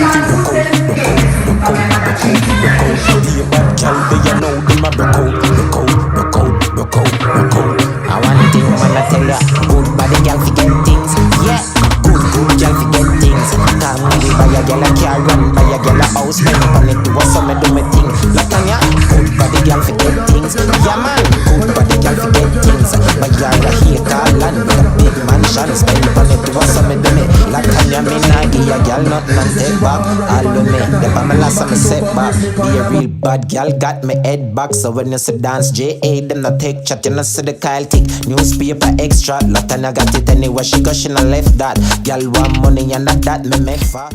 fi rock out, rock out, rock out, rock out, rock out. Be a bad gal, they you know them a rock out, rock out, rock out, rock out, rock out. I want thing when I tell ya, good body gal fi get things. Yeah, good gal fi get things. Come we buy a gal a car and buy a gal a house, spend on it to us so me do me thing. Latanya, good body gal fi get things. Yeah man, good body gal fi get things. Buy a hater land with a big mansion, spend on it to us so me do me. Latanya me nah give a gal nothing and take back. All of me, the Pamela so me set back. Be a real bad gal, got me head back. So when you see dance J.A. them not take chat, you know see the Kyle tick. Newspaper extra, Latanya got it anywhere she go, she no left that. Gal want money and that me make for.